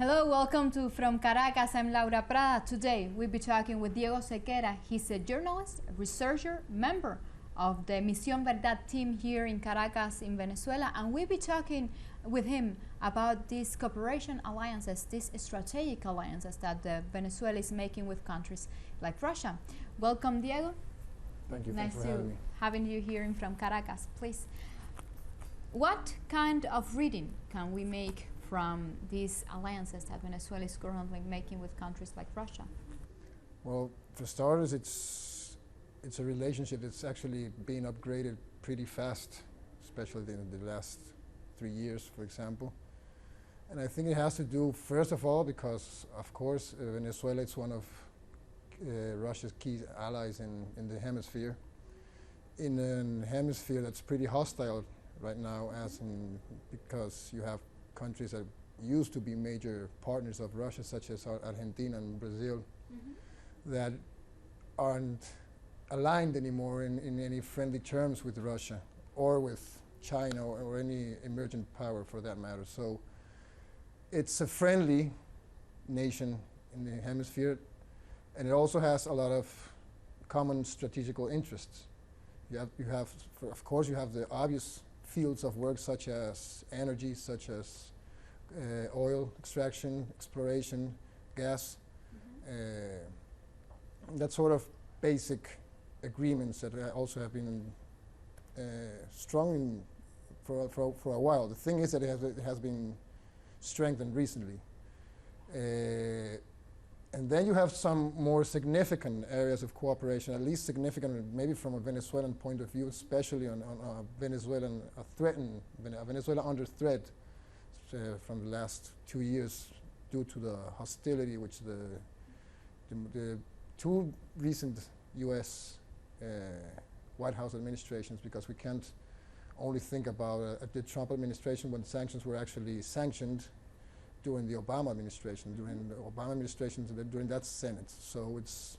Hello, welcome to From Caracas. I'm Laura Prada. Today we'll be talking with Diego Sequera. He's a journalist, a researcher, member of the Misión Verdad team here in Caracas in Venezuela, and we'll be talking with him about these cooperation alliances, these strategic alliances that Venezuela is making with countries like Russia. Welcome, Diego. Thank you. Nice to having you here in From Caracas. Please, what kind of reading can we make from these alliances that Venezuela is currently making with countries like Russia? Well, for starters, it's a relationship that's actually been upgraded pretty fast, especially in the last 3 years, for example. And I think it has to do, first of all, because, of course, Venezuela is one of Russia's key allies in the hemisphere. In a hemisphere that's pretty hostile right now, because you have countries that used to be major partners of Russia, such as Argentina and Brazil, that aren't aligned anymore in any friendly terms with Russia or with China or any emergent power for that matter. So it's a friendly nation in the hemisphere, and it also has a lot of common strategical interests. Of course, you have the obvious fields of work such as energy, such as oil extraction, exploration, gas, that sort of basic agreements that also have been strong for a while. The thing is that it has been strengthened recently. And then you have some more significant areas of cooperation, at least significant maybe from a Venezuelan point of view, especially on Venezuela under threat from the last 2 years due to the hostility which the two recent U.S. White House administrations, because we can't only think about the Trump administration when sanctions were actually sanctioned during the Obama administration, during that Senate. So it's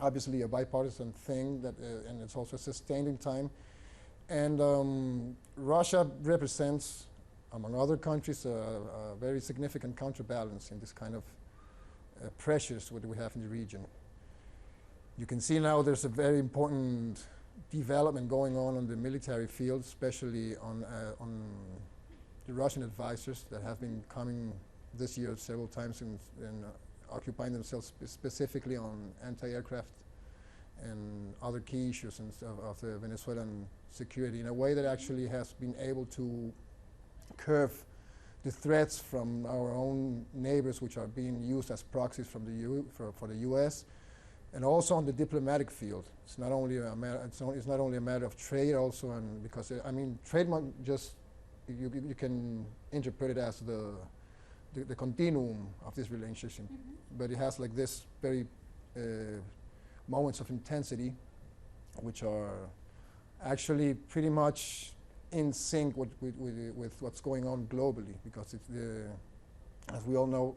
obviously a bipartisan thing, and it's also sustained in time. And Russia represents, among other countries, a very significant counterbalance in this kind of pressures that we have in the region. You can see now there's a very important development going on the military field, especially on the Russian advisors that have been coming this year several times and occupying themselves specifically on anti-aircraft and other key issues of the Venezuelan security in a way that actually has been able to curb the threats from our own neighbors, which are being used as proxies from for the U.S. and also on the diplomatic field. It's not only a matter of trade, also, because I mean trade just. You can interpret it as the continuum of this relationship, but it has like this very moments of intensity, which are actually pretty much in sync with what's going on globally, because as we all know,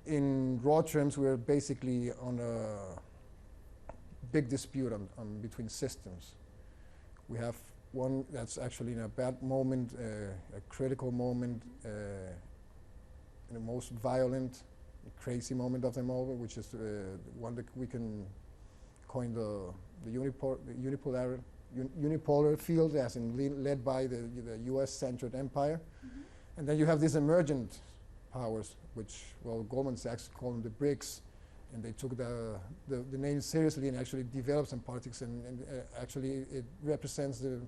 in raw terms, we're basically on a big dispute between systems. We have one that's actually in a bad moment, a critical moment, in the most violent, crazy moment of them all, which is one that we can coin the unipolar field, as in led by the U.S.-centered empire. And then you have these emergent powers, which, well, Goldman Sachs call them the BRICS, and they took the name seriously and actually developed some politics, and actually it represents the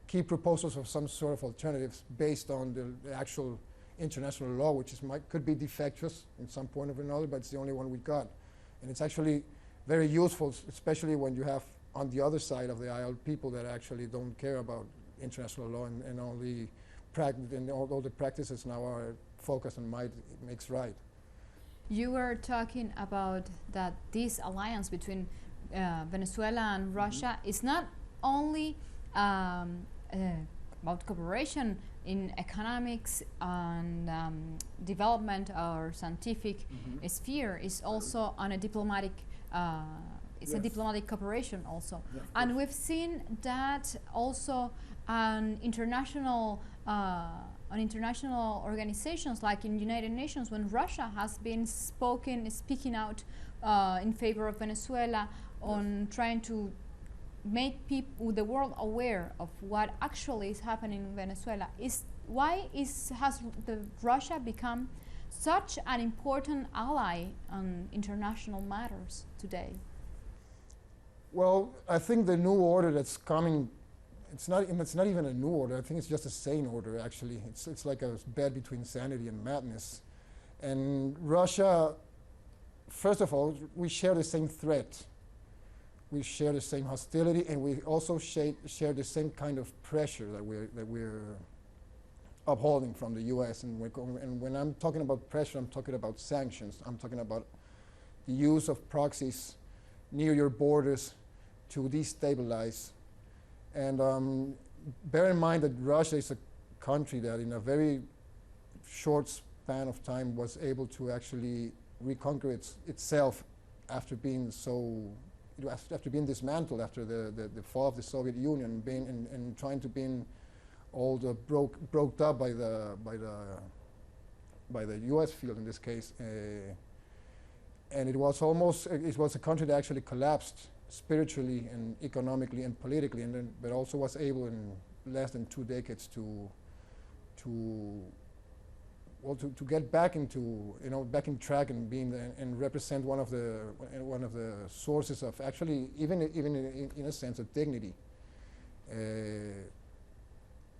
key proposals of some sort of alternatives based on the actual international law, which could be defectuous in some point or another, but it's the only one we got. And it's actually very useful, especially when you have on the other side of the aisle people that actually don't care about international law and only all the practices now are focused on might makes right. You were talking about that this alliance between Venezuela and Russia is not only about cooperation in economics and development or scientific sphere. It's also on a diplomatic. It's a diplomatic cooperation also, and we've seen that also and international organizations like in United Nations, when Russia has been speaking out in favor of Venezuela on trying to make the world aware of what actually is happening in Venezuela. Has Russia become such an important ally on international matters today? Well, I think the new order that's coming, it's not even a new order. I think it's just a sane order, actually. It's like a bed between sanity and madness. And Russia, first of all, we share the same threat. We share the same hostility, and we also share the same kind of pressure that we're upholding from the U.S. And when I'm talking about pressure, I'm talking about sanctions. I'm talking about the use of proxies near your borders to destabilize. And bear in mind that Russia is a country that in a very short span of time was able to actually reconquer itself after being dismantled after the fall of the Soviet Union, and trying to be all broke up by the U.S. field in this case, and it was a country that actually collapsed spiritually and economically and politically, but also was able in less than 2 decades to get back into back in track and and represent one of the sources of actually even in a sense of dignity,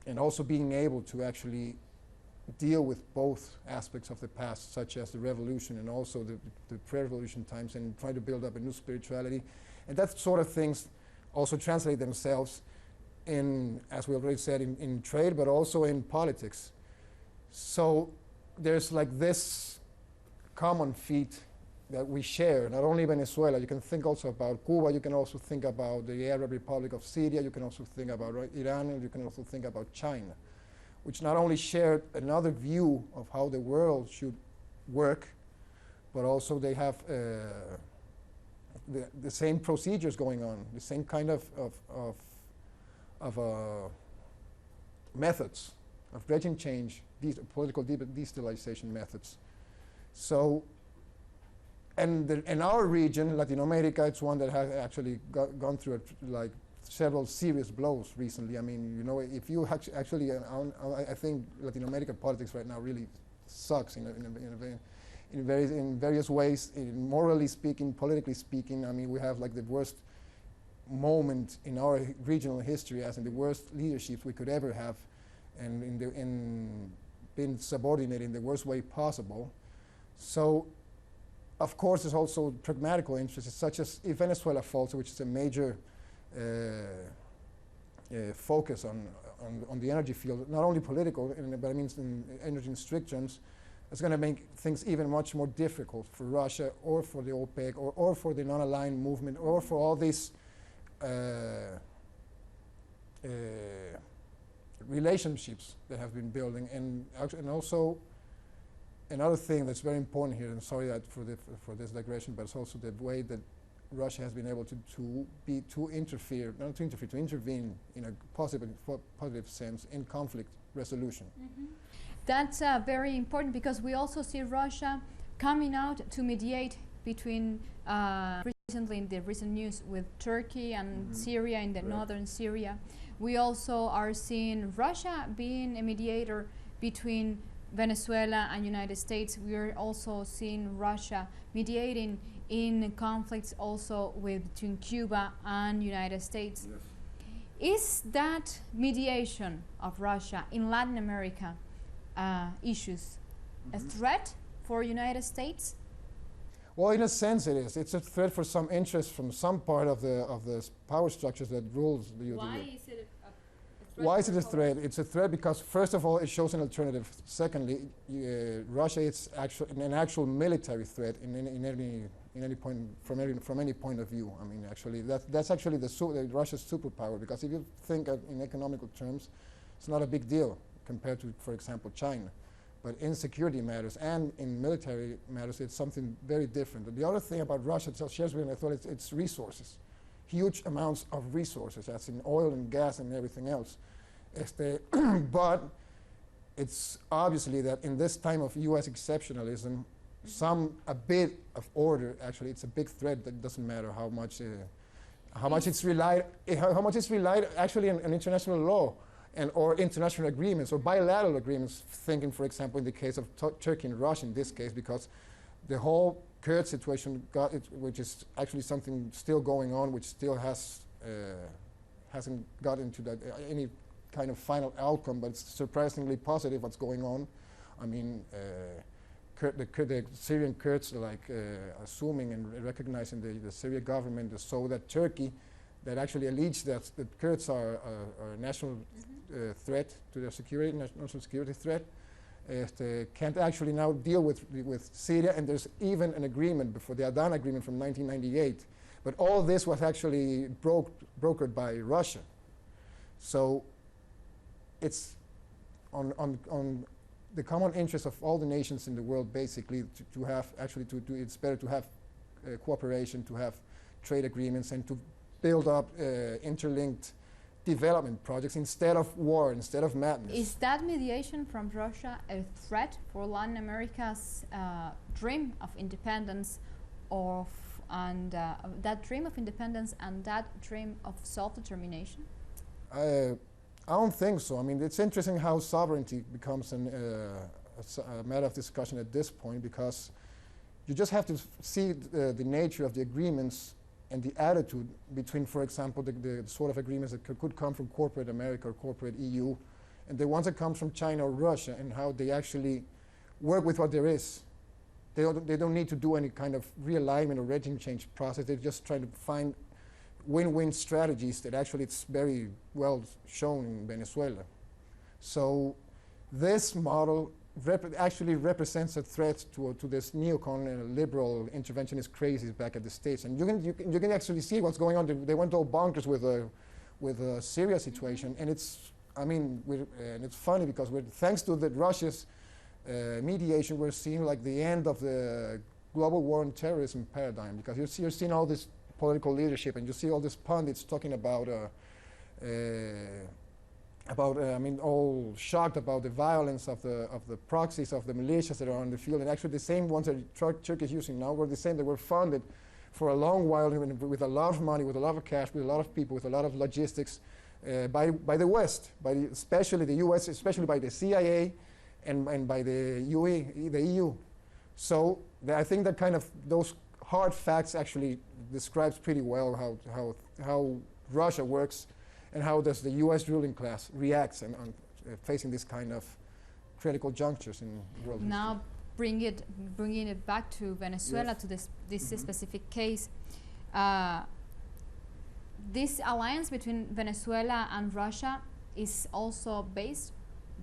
and also being able to actually deal with both aspects of the past, such as the revolution and also the pre-revolution times, and try to build up a new spirituality. And that sort of things also translate themselves in, as we already said, in trade, but also in politics. So there's like this common feat that we share, not only Venezuela. You can think also about Cuba, you can also think about the Arab Republic of Syria, you can also think about Iran, and you can also think about China, which not only share another view of how the world should work, but also they have the same procedures going on, the same kind of methods of regime change, these political destabilization methods. So, and in our region, Latin America, it's one that has actually gone through like several serious blows recently. I mean, if you actually, I think Latin American politics right now really sucks in various ways, morally speaking, politically speaking. I mean, we have like the worst moment in our regional history, as in the worst leaderships we could ever have, and been subordinated in the worst way possible. So, of course, there's also pragmatical interests, such as if Venezuela falls, which is a major focus on the energy field, not only political, but I mean in energy in strict terms. It's going to make things even much more difficult for Russia, or for the OPEC, or for the non-aligned movement, or for all these relationships that have been building. And also another thing that's very important here, and sorry for this digression, but it's also the way that Russia has been able to intervene in a positive sense in conflict resolution. Mm-hmm. That's very important, because we also see Russia coming out to mediate between, recently in the recent news with Turkey and Syria, in the northern Syria. We also are seeing Russia being a mediator between Venezuela and United States. We are also seeing Russia mediating in conflicts also between Cuba and United States. Yes. Is that mediation of Russia in Latin America issues a threat for United States? Well, in a sense it is. It's a threat for some interest from some part of the power structures that rules the U.S. Why is it a threat? Why is it a threat? It's a threat because, first of all, it shows an alternative. Secondly, Russia is an actual military threat in any point, from any point of view. I mean, actually, that's actually Russia's superpower, because if you think in economical terms, it's not a big deal compared to, for example, China. But in security matters and in military matters, it's something very different. And the other thing about Russia, it shares with Venezuela, it's resources, huge amounts of resources, as in oil and gas and everything else. But it's obviously that in this time of U.S. exceptionalism, a bit of order, actually, it's a big threat that doesn't matter how much it's relied actually on international law or international agreements or bilateral agreements, thinking, for example, in the case of Turkey and Russia in this case, because the whole Kurd situation, which is actually something still going on, which still hasn't got into any kind of final outcome, but it's surprisingly positive what's going on. I mean, the Syrian Kurds are like assuming and recognizing the Syrian government, so that Turkey, that actually alleged that the Kurds are a national threat to their security, national security threat, can't actually now deal with Syria, and there's even an agreement before the Adana agreement from 1998. But all this was actually brokered by Russia. So it's on the common interest of all the nations in the world, basically, to have it's better to have cooperation, to have trade agreements, and to build up interlinked development projects instead of war, instead of madness. Is that mediation from Russia a threat for Latin America's dream of independence, that dream of independence and that dream of self-determination? I don't think so. I mean, it's interesting how sovereignty becomes a matter of discussion at this point, because you just have to see the nature of the agreements and the attitude between, for example, the sort of agreements that could come from corporate America or corporate EU, and the ones that come from China or Russia, and how they actually work with what there is. They don't need to do any kind of realignment or regime change process. They're just trying to find win-win strategies that actually it's very well shown in Venezuela. So this model actually represents a threat to this neocon liberal interventionist crazies back at the States. And you can actually see what's going on. They went all bonkers with the Syria situation, and it's funny because thanks to Russia's mediation, we're seeing like the end of the global war on terrorism paradigm, because you're seeing all this political leadership, and you see all these pundits talking about all shocked about the violence of the proxies, of the militias that are on the field, and actually the same ones that Turkey is using now were the same that were funded for a long while with a lot of money, with a lot of cash, with a lot of people, with a lot of logistics by the West, especially the U.S., especially by the CIA and by the EU. So I think that kind of those hard facts actually describes pretty well how Russia works, and how does the U.S. ruling class reacts and facing this kind of critical junctures in world history. Now, bringing it back to Venezuela, yes, to this specific case. This alliance between Venezuela and Russia is also based.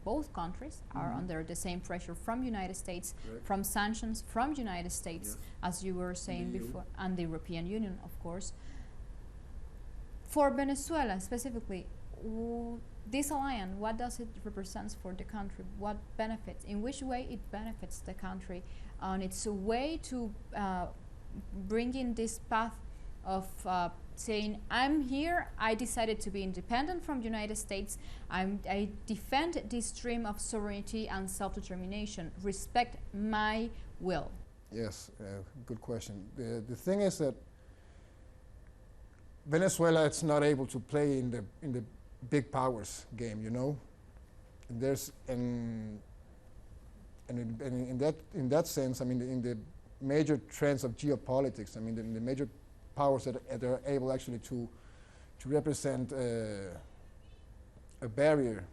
Both countries are under the same pressure from United States, correct, from sanctions from United States, yes, as you were saying before, and the European Union, of course. For Venezuela specifically, this alliance, what does it represent for the country? What benefits? In which way it benefits the country on its way to bring in this path of saying, I'm here, I decided to be independent from the United States, I defend this dream of sovereignty and self-determination, respect my will? Yes, good question. The thing is that Venezuela is not able to play in the big powers game, you know. And in that sense, I mean, in the major trends of geopolitics, I mean, in the major powers that are able actually to represent a barrier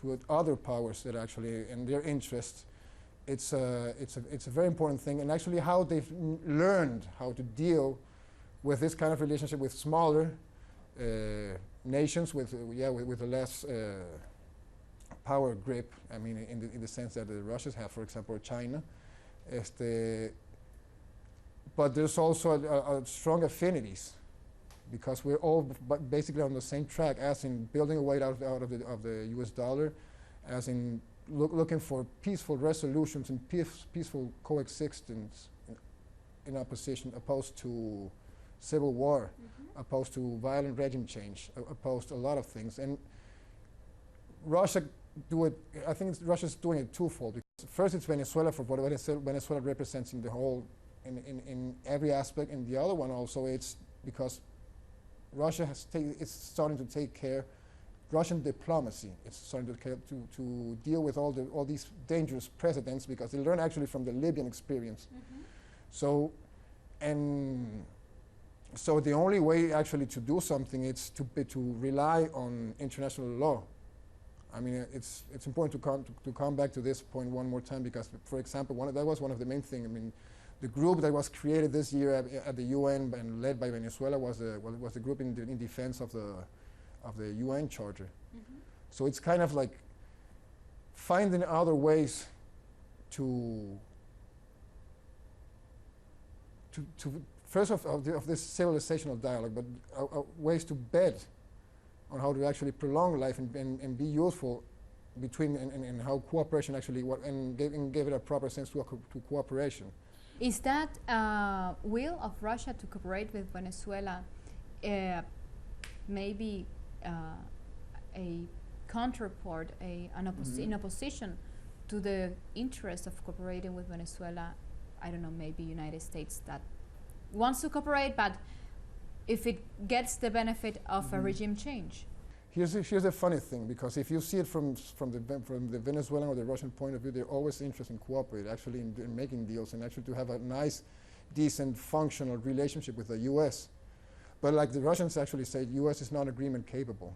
to other powers that actually, in their interests, it's a very important thing. And actually, how they've learned how to deal with this kind of relationship with smaller nations, with a less power grip. I mean, in the sense that the Russians have, for example, or China. But there's also a strong affinities, because we're all basically on the same track, as in building a way out of the U.S. dollar, as in looking for peaceful resolutions and peaceful coexistence in opposition, opposed to civil war, opposed to violent regime change, opposed to a lot of things. And Russia do it, I think Russia's doing it twofold. Because first, it's Venezuela for what Venezuela represents in the whole, in every aspect, and the other one also it's because Russia it's starting to take care. Russian diplomacy is starting to deal with all these dangerous precedents because they learn actually from the Libyan experience. So the only way actually to do something is to rely on international law. I mean, it's important to come back to this point one more time because, for example, that was one of the main things. I mean, the group that was created this year at the UN and led by Venezuela was the group in defense of the UN Charter. So it's kind of like finding other ways to first of this civilizational dialogue, but ways to bet on how to actually prolong life and be useful between and how cooperation actually and give it a proper sense to cooperation. Is that will of Russia to cooperate with Venezuela maybe a counterpart, in opposition to the interest of cooperating with Venezuela? I don't know, maybe United States that wants to cooperate, but if it gets the benefit of a regime change. Here's the funny thing, because if you see it from the Venezuelan or the Russian point of view, they're always interested in cooperating, actually in making deals, and actually to have a nice, decent, functional relationship with the U.S. But like the Russians actually say, U.S. is not agreement capable.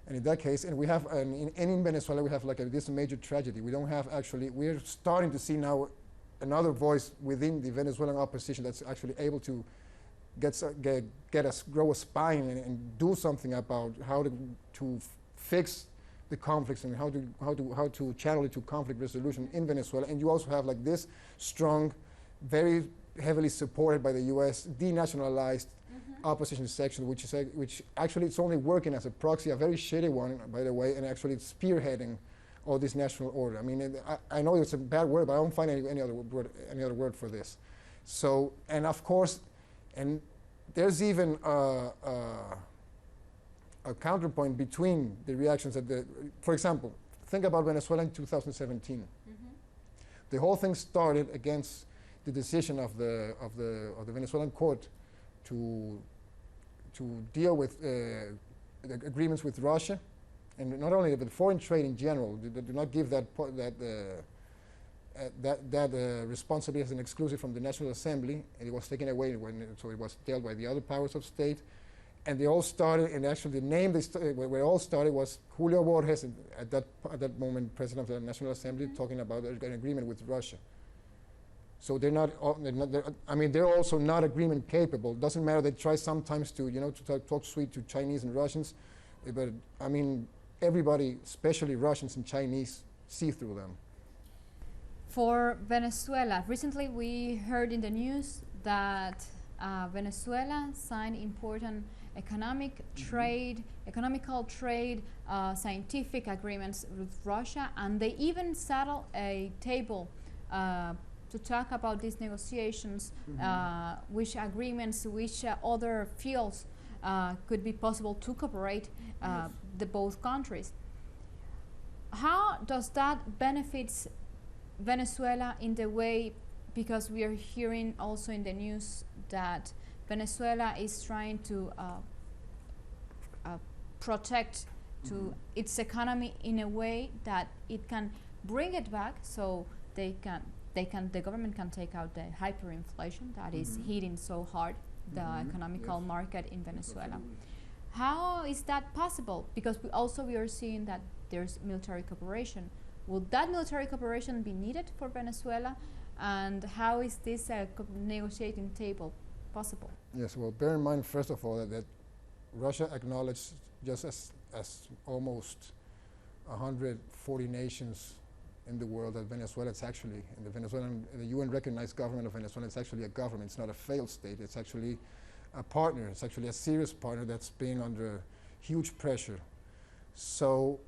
And in that case, and we have, in Venezuela, we have like this major tragedy. We don't have actually, we're starting to see now another voice within the Venezuelan opposition that's actually able to get us grow a spine and do something about how to fix the conflicts and how to channel it to conflict resolution in Venezuela. And you also have like this strong, very heavily supported by the U.S. denationalized opposition section, which actually it's only working as a proxy, a very shitty one, by the way, and actually it's spearheading all this national order. I mean, I know it's a bad word, but I don't find any other word for this. So, and of course, and there's even a counterpoint between the reactions at for example, think about Venezuela in 2017. The whole thing started against the decision of the Venezuelan court to deal with the agreements with Russia, and not only but foreign trade in general. They do not give that responsibility as an exclusive from the National Assembly, and it was taken away so it was dealt by the other powers of state. And they all started, and actually the name where it all started was Julio Borges, at that moment president of the National Assembly, talking about an agreement with Russia. So they're also not agreement capable. Doesn't matter, they try sometimes to talk sweet to Chinese and Russians, but I mean, everybody, especially Russians and Chinese, see through them. For Venezuela, recently we heard in the news that Venezuela signed important economical trade, scientific agreements with Russia, and they even settled a table to talk about these negotiations, which agreements, which other fields could be possible to cooperate the both countries. How does that benefit Venezuela in the way, because we are hearing also in the news that Venezuela is trying to protect to its economy in a way that it can bring it back, so the government can take out the hyperinflation that is hitting so hard the economical market in Venezuela. How is that possible? Because we are seeing that there's military cooperation. Will that military cooperation be needed for Venezuela? And how is this negotiating table possible? Yes, well, bear in mind, first of all, that Russia acknowledged, just as almost 140 nations in the world, that Venezuela is actually, the UN recognized government of Venezuela, it's actually a government, it's not a failed state, it's actually a partner, it's actually a serious partner that's being under huge pressure. So,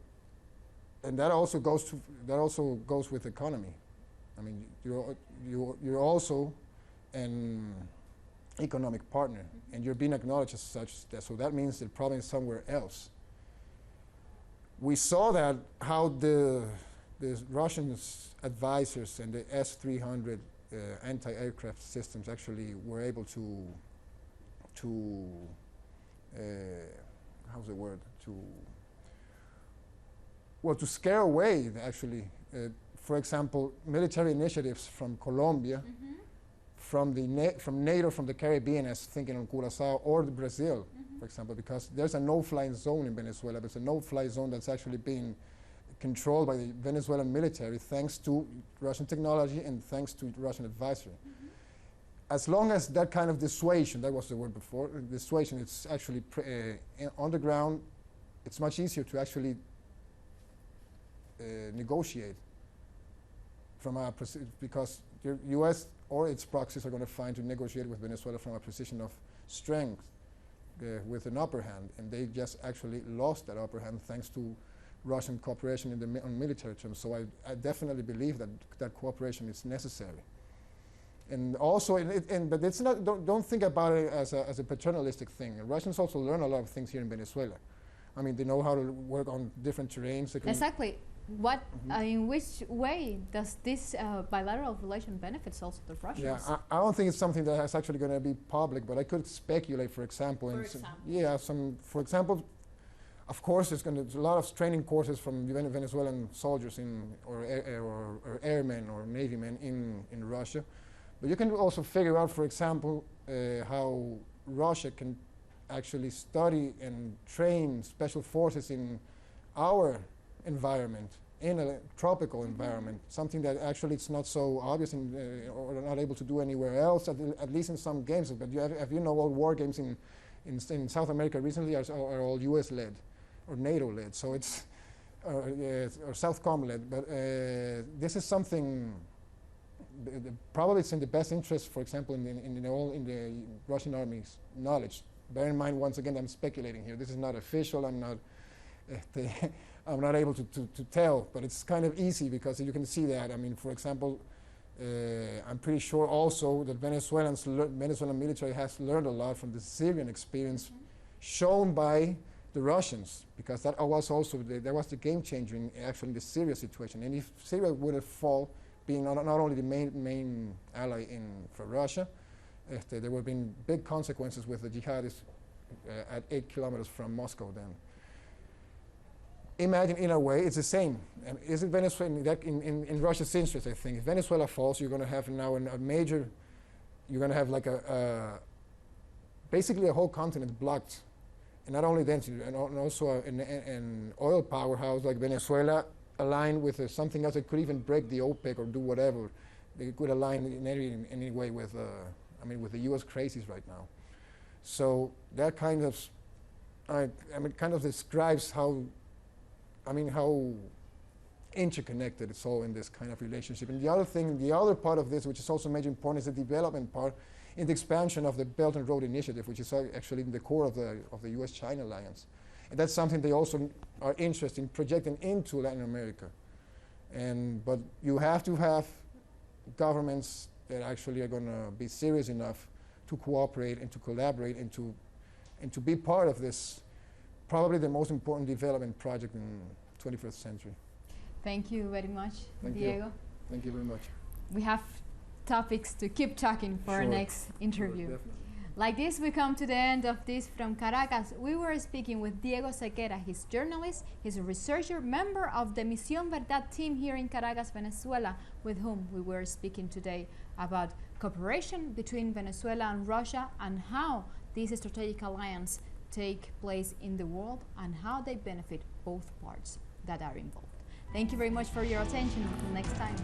and that also goes with economy. I mean, you're also an economic partner, and you're being acknowledged as such. So that means the problem is somewhere else. we saw that how the Russian advisors and the S-300 anti-aircraft systems actually were able to how's the word, to scare away actually, for example, military initiatives from Colombia, from NATO, from the Caribbean, as thinking on Curacao, or Brazil, for example, because there's a no-fly zone in Venezuela. There's a no-fly zone that's actually being controlled by the Venezuelan military thanks to Russian technology and thanks to Russian advisory. As long as that kind of dissuasion, that was the word before, dissuasion, it's actually on the ground, it's much easier to actually negotiate from our because the U.S. or its proxies are going to find to negotiate with Venezuela from a position of strength with an upper hand, and they just actually lost that upper hand thanks to Russian cooperation on military terms. So I definitely believe that that cooperation is necessary. And also, but it's not. Don't think about it as a paternalistic thing. Russians also learn a lot of things here in Venezuela. I mean, they know how to work on different terrains. Exactly. What, in which way does this bilateral relation benefits also the Russians? Yeah, I don't think it's something that is actually going to be public, but I could speculate, for example. For example, of course, there's a lot of training courses from Venezuelan soldiers or airmen or Navy men in Russia. But you can also figure out, for example, how Russia can actually study and train special forces in our environment, in a tropical environment, something that actually it's not so obvious or not able to do anywhere else, at least in some games. But you know, all war games in South America recently are all US-led or NATO-led, so it's or Southcom-led. But this is something. Probably it's in the best interest, for example, in the Russian army's knowledge. Bear in mind, once again, I'm speculating here. This is not official. I'm not able to tell, but it's kind of easy because you can see that. I mean, for example, I'm pretty sure also that Venezuelan military has learned a lot from the Syrian experience shown by the Russians, because that was also that was the game changer in actually the Syria situation. And if Syria would have fallen, being not only the main ally for Russia, there would have been big consequences with the jihadists at 8 kilometers from Moscow then. Imagine, in a way, it's the same. Is it Venezuela, in Russia's interest, I think. If Venezuela falls, you're going to have now you're going to have like basically a whole continent blocked. And not only that, and also an oil powerhouse like Venezuela aligned with something else that could even break the OPEC or do whatever. They could align in any way with, with the U.S. crazies right now. So that kind of describes how interconnected it's all in this kind of relationship. And the other part of this, which is also major important, is the development part in the expansion of the Belt and Road Initiative, which is actually in the core of the U.S.-China alliance. And that's something they also are interested in projecting into Latin America. But you have to have governments that actually are going to be serious enough to cooperate and to collaborate and to be part of this, probably the most important development project in the 21st century. Thank you very much, Thank Diego. You. Thank you very much. We have topics to keep talking for our next interview. Sure, like this, we come to the end of this from Caracas. We were speaking with Diego Sequera. He's a journalist, he's a researcher, member of the Misión Verdad team here in Caracas, Venezuela, with whom we were speaking today about cooperation between Venezuela and Russia and how this strategic alliance take place in the world and how they benefit both parts that are involved. Thank you very much for your attention. Until next time.